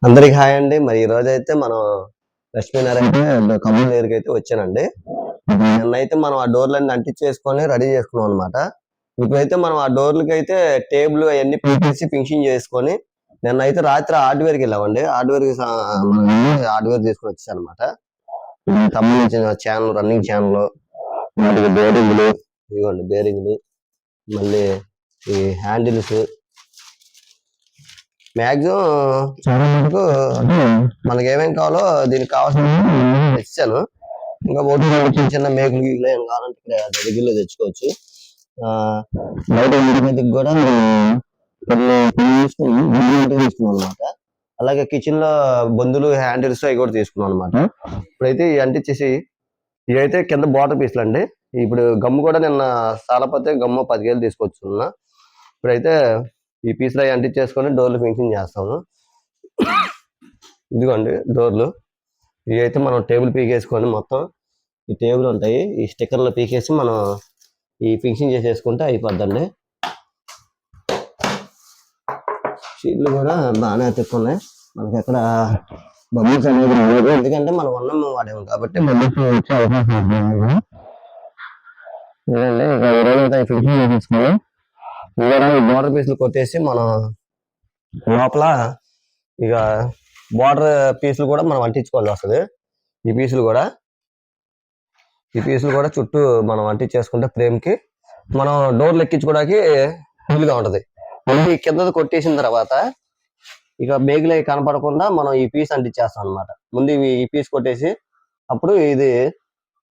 అందరికి హాయ్ అండి. మరి ఈ రోజు అయితే మనం లక్ష్మీనారాయణ ఖమ్మం దగ్గరికి అయితే వచ్చానండి. నిన్నైతే మనం ఆ డోర్లన్నీ అంటించేసుకొని రెడీ చేసుకున్నాం అనమాట. ఇప్పుడైతే మనం ఆ డోర్లకి అయితే టేబుల్ అవన్నీ పెట్టేసి ఫినిషింగ్ చేసుకొని నిన్నైతే రాత్రి హార్డ్వేర్కి వెళ్ళామండి. హార్డ్వేర్ తీసుకొని వచ్చాను అనమాట. సంబంధించిన ఛానల్, రన్నింగ్ ఛానల్, వాటికి బేరింగ్లు, ఇదిగోండి బేరింగ్లు, మళ్ళీ ఈ హ్యాండిల్స్, మ్యాక్సిమం చాలా మటుకు మనకి ఏమేమి కావాలో దీనికి కావాల్సిన తెచ్చాను. ఇంకా ఒకటి చిన్న చిన్న మేకులు గీకులు ఏం కావాలంటే ఇక్కడ దగ్గరలో తెచ్చుకోవచ్చు. బయట ఇంటికి కూడా తీసుకున్నాం అనమాట. అలాగే కిచెన్ లో బొందులు, హ్యాండిల్స్ అవి కూడా తీసుకున్నాం అనమాట. ఇప్పుడైతే ఇవి అంటించేసి ఇవైతే కింద బాటర్ పీసులు అండి. ఇప్పుడు గమ్ము కూడా నిన్న సాలపోతే గమ్ము 10,000 తీసుకొచ్చున్నా. ఇప్పుడైతే ఈ పీసులు అవి అంటించేసుకొని డోర్లు ఫినిషింగ్ చేస్తాము. ఇదిగోండి డోర్లు. ఇవి అయితే మనం టేబుల్ పీకేసుకొని మొత్తం ఈ టేబుల్ ఉంటాయి, ఈ స్టిక్కర్లో పీకేసి మనం ఈ ఫినిషింగ్ చేసేసుకుంటే అయిపోద్దండి. షీట్లు కూడా బాగానే అతుక్కున్నాయి. మనకి ఎక్కడ బబుల్స్ అనేది లేదు, ఎందుకంటే మనం అన్నం వాడాము కాబట్టి బబుల్స్ వచ్చే అవకాశం ఉంది. ఇదండి ఇక ఈరోజు ఫినిషింగ్ చేసేసుకున్నాం. బోర్డర్ పీసులు కొట్టేసి మనం లోపల ఇక బోర్డర్ పీసులు కూడా మనం అంటించుకోవాల్సి వస్తుంది. ఈ పీసులు కూడా చుట్టూ మనం అంటించేసుకుంటే ఫ్రేమ్కి మనం డోర్లు ఎక్కించుకోవడానికి వీలుగా ఉంటుంది. మళ్ళీ కింద కొట్టేసిన తర్వాత ఇక బేగులు అవి కనపడకుండా మనం ఈ పీస్ అంటించేస్తాం అనమాట. ముందు ఈ పీస్ కొట్టేసి అప్పుడు ఇది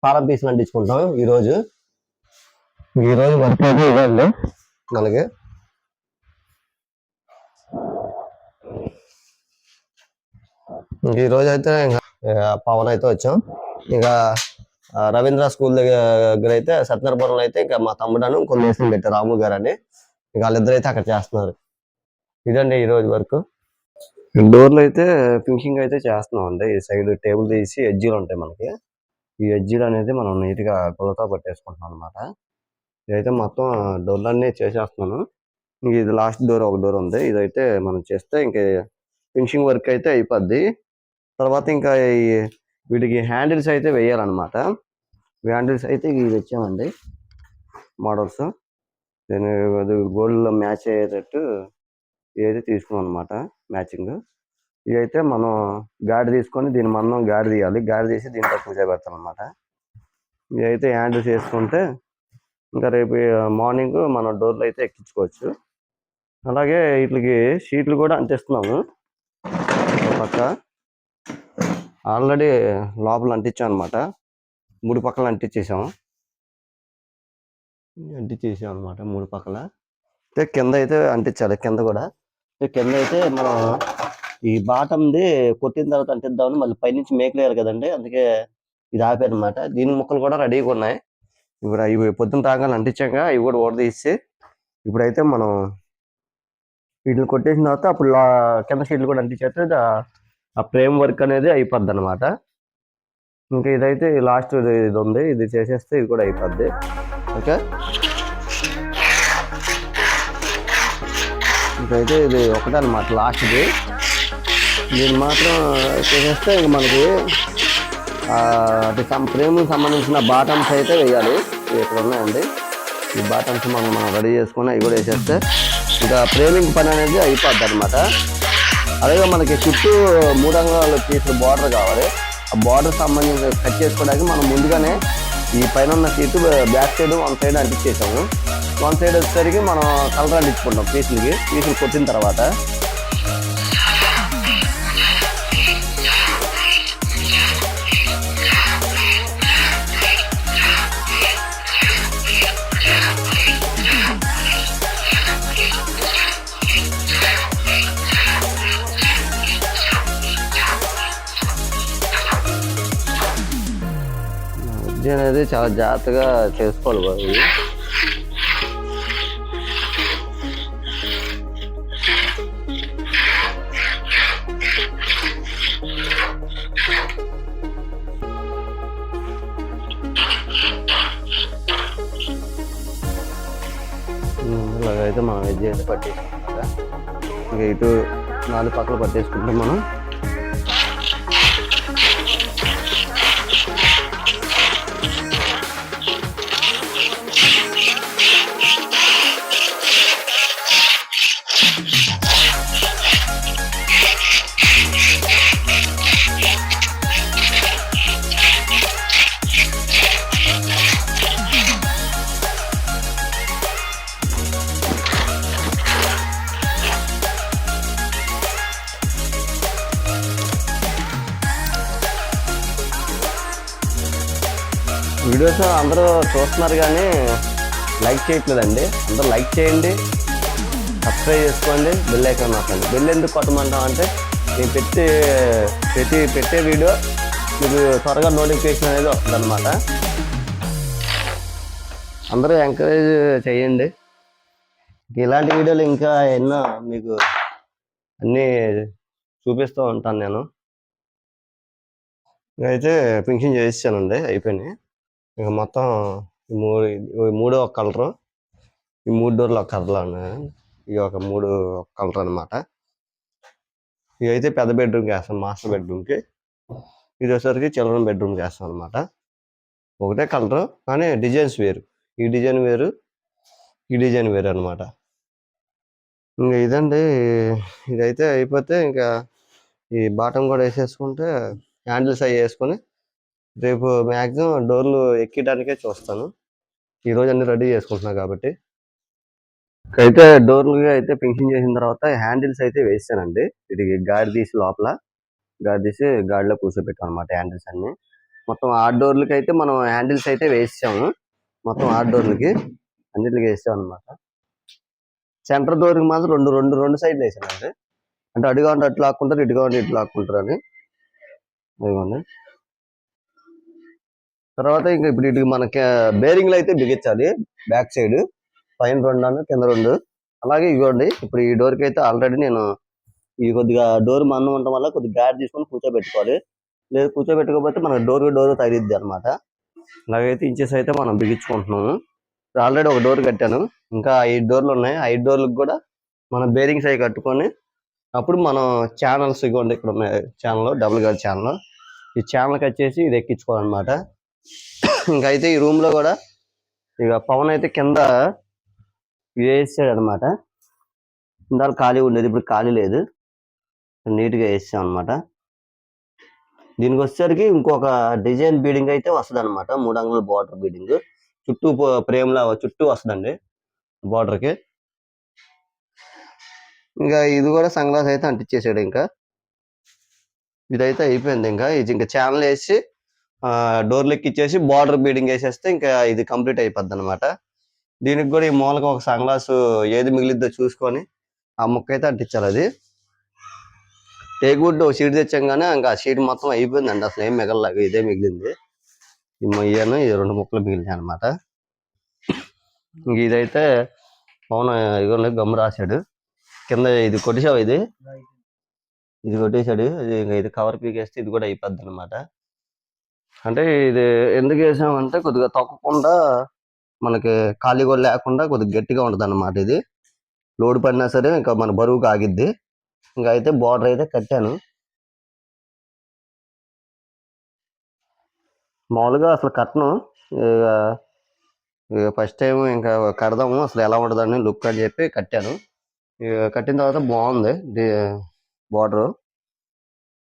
పారం పీసులు అంటించుకుంటాం. ఈరోజు వర్క్ అయితే ఇవ్వండి మనకి. ఈ రోజు అయితే పవన్ అయితే వచ్చాం. ఇంకా రవీంద్ర స్కూల్ దగ్గర అయితే సత్యనారాయణపురంలో అయితే ఇంకా మా తమ్ముడను కొన్ని వేసుకుని పెట్టారు, రాము గారు అని. ఇంకా వాళ్ళిద్దరు అయితే అక్కడ చేస్తున్నారు. ఇదండి ఈ రోజు వరకు. డోర్లు అయితే ఫినిషింగ్ అయితే చేస్తున్నాం అండి. ఈ సైడ్ టేబుల్ తీసి ఎడ్జీలు ఉంటాయి మనకి. ఈ ఎడ్జీలు అనేది మనం నీట్గా కొలత పట్టేసుకుంటున్నాం అనమాట. ఇదైతే మొత్తం డోర్లన్నీ చేసేస్తున్నాను. ఇంక ఇది లాస్ట్ డోర్, ఒక డోర్ ఉంది. ఇదైతే మనం చేస్తే ఇంకా ఫినిషింగ్ వర్క్ అయితే అయిపోద్ది. తర్వాత ఇంకా వీటికి హ్యాండిల్స్ అయితే వేయాలన్నమాట. హ్యాండిల్స్ అయితే ఇవి తెచ్చామండి మోడల్స్. నేను గోల్డ్లో మ్యాచ్ అయ్యేటట్టు ఇవైతే తీసుకున్నాం అనమాట, మ్యాచింగ్. ఇవైతే మనం గాడి తీసుకొని దీని మనం గాడి తీయాలి. గాడి తీసి దీంట్లో కూర్చోబెడతాం అనమాట. ఇవైతే హ్యాండిల్స్ వేసుకుంటే ఇంకా రేపు మార్నింగ్ మనం డోర్లు అయితే ఎక్కించుకోవచ్చు. అలాగే వీటికి షీట్లు కూడా అంటిస్తున్నాము. పక్క ఆల్రెడీ లోపల అంటించాం అనమాట. 3 పక్కల అంటించేసాము అనమాట. 3 పక్కల కింద అయితే అంటించాలి. కింద కూడా కింద అయితే మనం ఈ బాటంది కొట్టిన తర్వాత అంటిద్దామని మళ్ళీ పైనుంచి మేకలేరు కదండి, అందుకే ఇది ఆపారనమాట. దీని ముక్కలు కూడా రెడీగా ఉన్నాయి. ఇప్పుడు ఇవి పొద్దున్న రాగానే అంటించాక ఇవి కూడా ఓడదీసి ఇప్పుడైతే మనం వీటిని కొట్టేసిన తర్వాత అప్పుడు కింద షీట్లు కూడా అంటించేస్తే ఆ ఫ్రేమ్ వర్క్ అనేది అయిపోద్ది అనమాట. ఇంకా ఇదైతే లాస్ట్ ఇది ఉంది, ఇది చేసేస్తే ఇది కూడా అయిపోద్ది. ఓకే, ఇంకైతే ఇది ఒకటే అనమాట లాస్ట్ది. దీన్ని మాత్రం చేసేస్తే ఇంక మనకి ఫ్రేమ్కి సంబంధించిన బాటమ్స్ అయితే వేయాలి. ఇక్కడ ఉన్నాయండి ఈ బాటమ్స్. మనం రెడీ చేసుకుని అవి కూడా వేసేస్తే ఇంకా ఫ్రేమింగ్ పని అనేది అయిపోద్ది అనమాట. అలాగే మనకి చుట్టూ 3 అంగుళాల పీసులు బార్డర్ కావాలి. ఆ బార్డర్ సంబంధించి కట్ చేసుకోవడానికి మనం ముందుగానే ఈ పైన ఉన్న సీటు బ్యాక్ సైడ్ 1 సైడ్ అంటించేసాము. 1 సైడ్ వచ్చేసరికి మనం కలర్ అంటించుకుంటాం పీసులు కొట్టిన తర్వాత. అనేది చాలా జాగ్రత్తగా చేసుకోవాలి బాబు. ఇలాగైతే మనం వెజ్ అయితే పట్టేసుకుంటాం. ఇంకా ఇటు 4 పక్కలు పట్టేసుకుంటాం మనం. వీడియోస్ అందరూ చూస్తున్నారు కానీ లైక్ చేయట్లేదండి. అందరూ లైక్ చేయండి, సబ్స్క్రైబ్ చేసుకోండి, బెల్ ఐకాన్ నొక్కండి. బెల్ ఎందుకు కొట్టమంటాం అంటే నేను పెట్టే వీడియో మీకు త్వరగా నోటిఫికేషన్ అనేది వస్తుంది అనమాట. అందరూ ఎంకరేజ్ చేయండి. ఇలాంటి వీడియోలు ఇంకా ఎన్నో మీకు అన్నీ చూపిస్తూ ఉంటాను నేను. అయితే పింఛన్ చేయించానండి, అయిపోయినాయి. ఇక మొత్తం మూడు ఒక కలరు, ఈ 3 డోర్లు ఒక కలర్లో ఉన్నాయి. ఇవి ఒక 3 కలర్ అనమాట. ఇవి అయితే పెద్ద బెడ్రూమ్కి వేస్తాం, మాస్టర్ బెడ్రూమ్కి. ఇది వచ్చేసరికి చిల్డ్రన్ బెడ్రూమ్కి వేస్తాం అనమాట. ఒకటే కలరు కానీ డిజైన్స్ వేరు. ఈ డిజైన్ వేరు, ఈ డిజైన్ వేరు అనమాట. ఇంకా ఇదండి, ఇదైతే అయిపోతే ఇంకా ఈ బాటం కూడా వేసేసుకుంటే హ్యాండిల్స్ అవి వేసుకొని రేపు మ్యాక్సిమం డోర్లు ఎక్కడానికే చూస్తాను. ఈరోజు అన్ని రెడీ చేసుకుంటున్నాను కాబట్టి. అయితే డోర్లు అయితే ఫినిషింగ్ చేసిన తర్వాత హ్యాండిల్స్ అయితే వేసానండి. ఇది గాడి తీసి లోపల గాడి తీసి గాడిలో కూర్చోబెట్టాం అనమాట. హ్యాండిల్స్ అన్ని మొత్తం 6 డోర్లకి అయితే మనం హ్యాండిల్స్ అయితే వేసాము. మొత్తం 6 డోర్లకి అన్నిటికి వేసాం అనమాట. సెంటర్ డోర్కి మాత్రం రెండు సైడ్లు వేసానండి. అంటే అడుగా ఉంటే అటు లాక్కుంటారు, ఇటుగా ఉంటే ఇటు లాక్కుంటారు అని. అదిగోండి. తర్వాత ఇంకా ఇప్పుడు ఇటు మనకి బేరింగ్లు అయితే బిగించాలి. బ్యాక్ సైడ్ పైన 2 కింద 2. అలాగే ఇవ్వండి. ఇప్పుడు ఈ డోర్కి అయితే ఆల్రెడీ నేను ఈ కొద్దిగా డోర్ మందం ఉండటం వల్ల కొద్దిగా గాడి తీసుకొని కూర్చోబెట్టుకోవాలి. లేదు కూర్చోబెట్టుకోకపోతే మనకు డోర్ తగిలిద్ది అనమాట. అలాగైతే ఇంచెస్ అయితే మనం బిగించుకుంటున్నాము. ఆల్రెడీ ఒక డోర్ కట్టాను, ఇంకా 5 డోర్లు ఉన్నాయి. 5 డోర్లకు కూడా మనం బేరింగ్స్ అవి కట్టుకొని అప్పుడు మనం ఛానల్స్ ఇవ్వండి, ఇక్కడ ఉన్నాయి ఛానల్, డబుల్ గార్డ్ ఛానల్. ఈ ఛానల్కి వచ్చేసి ఇది ఎక్కించుకోవాలన్నమాట. ఇంకా అయితే ఈ రూమ్లో కూడా ఇక పవన్ అయితే కింద వేసాడు అనమాట. ఇందాక ఖాళీ ఉండేది, ఇప్పుడు ఖాళీ లేదు, నీట్గా వేసాం అనమాట. దీనికి వచ్చేసరికి ఇంకొక డిజైన్ బీడింగ్ అయితే వస్తుంది అనమాట. 3 అంగుళాల బార్డర్ బీడింగ్ చుట్టూ ఫ్రేమ్లా చుట్టూ వస్తుందండి బార్డర్కి. ఇంకా ఇది కూడా సన్గ్లాస్ అయితే అంటించేసాడు. ఇంకా ఇదైతే అయిపోయింది. ఇంకా ఛానల్ వేసి డోర్లు ఎక్కిచ్చేసి బార్డర్ బీడింగ్ వేసేస్తే ఇంకా ఇది కంప్లీట్ అయిపోద్ది అనమాట. దీనికి కూడా ఈ మూలకి ఒక సన్గ్లాసు ఏది మిగిలిద్దో చూసుకొని ఆ ముక్క అయితే అంటించాలి. అది టేక్వుడ్ ఒక షీట్ తెచ్చాం కానీ ఇంకా ఆ షీట్ మొత్తం అయిపోయిందండి. అసలు ఏం మిగలలాగా ఇదే మిగిలింది. ఈ మొయ్యను ఈ 2 ముక్కలు మిగిలినాయి అనమాట. ఇంక ఇదైతే పవన్ ఇదిగోండి గమ్ము రాశాడు కింద. ఇది కొట్టేసావు, ఇది కొట్టేశాడు. ఇది కవర్ పీకేస్తే ఇది కూడా అయిపోద్ది అనమాట. అంటే ఇది ఎందుకు వేసామంటే కొద్దిగా తొక్కకుండా మనకి ఖాళీ కూడా లేకుండా కొద్దిగా గట్టిగా ఉంటుంది అనమాట. ఇది లోడ్ పడినా సరే ఇంకా మన బరువుకి ఆగిద్ది. ఇంకా అయితే బార్డర్ అయితే కట్టాను. మామూలుగా అసలు కట్టను, ఇక ఫస్ట్ టైం ఇంకా కడదాము అసలు ఎలా ఉంటుందని లుక్ అని చెప్పి కట్టాను. కట్టిన తర్వాత బాగుంది బార్డరు.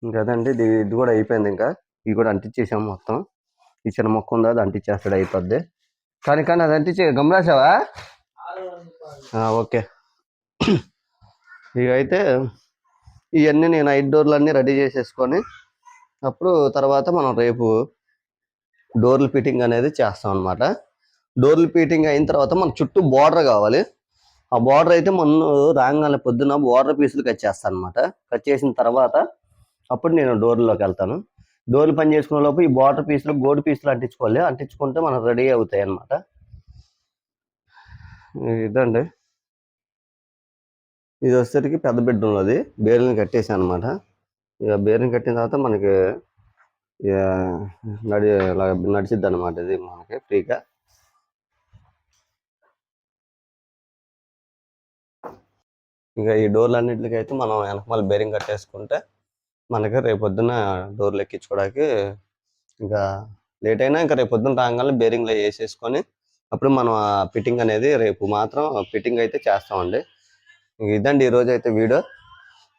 ఇంకా అదండి, ఇది కూడా అయిపోయింది. ఇంకా ఇది కూడా అంటించేసాము మొత్తం. ఈ చిన్న మొక్క ఉందా అది అంటించేస్తాడు, అయిపోద్ది. కానీ అది అంటించే గమరాసావా? ఓకే. ఇక అయితే ఇవన్నీ నేను 5 డోర్లు అన్నీ రెడీ చేసేసుకొని అప్పుడు తర్వాత మనం రేపు డోర్లు ఫిట్టింగ్ అనేది చేస్తాం అనమాట. డోర్లు ఫిట్టింగ్ అయిన తర్వాత మన చుట్టూ బార్డర్ కావాలి. ఆ బార్డర్ అయితే మనం రాగానే పొద్దున్న బార్డర్ పీసులు కట్ చేస్తాను అనమాట. కట్ చేసిన తర్వాత అప్పుడు నేను డోర్లోకి వెళ్తాను. డోర్లు పని చేసుకునే లోపు ఈ బార్డర్ పీసులు గోల్డ్ పీసులు అంటించుకోవాలి. అంటించుకుంటే మనకు రెడీ అవుతాయి అనమాట. ఇదండి, ఇది వచ్చేసరికి పెద్ద బెడ్రూమ్లో అది బేర్లను కట్టేసాను అనమాట. ఇక బేర్లను కట్టిన తర్వాత మనకి నడిచిద్ది అనమాట. ఇది మనకి ఫ్రీగా. ఇంకా ఈ డోర్లు అన్నింటికి అయితే మనం వెనకమాల బేరింగ్ కట్టేసుకుంటే మనకి రేపు పొద్దున్న డోర్లు ఎక్కించుకోవడానికి ఇంకా లేట్ అయినా ఇంకా రేపు పొద్దున్న రాగానే బేరింగ్లో వేసేసుకొని అప్పుడు మనం ఆ ఫిట్టింగ్ అనేది రేపు మాత్రం ఫిట్టింగ్ అయితే చేస్తామండి. ఇదండి ఈరోజు అయితే వీడియో.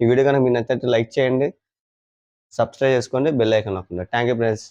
ఈ వీడియో కనుక మీకు నచ్చితే లైక్ చేయండి, సబ్స్క్రైబ్ చేసుకోండి, బెల్ ఐకాన్ నొక్కండి. Thank you friends.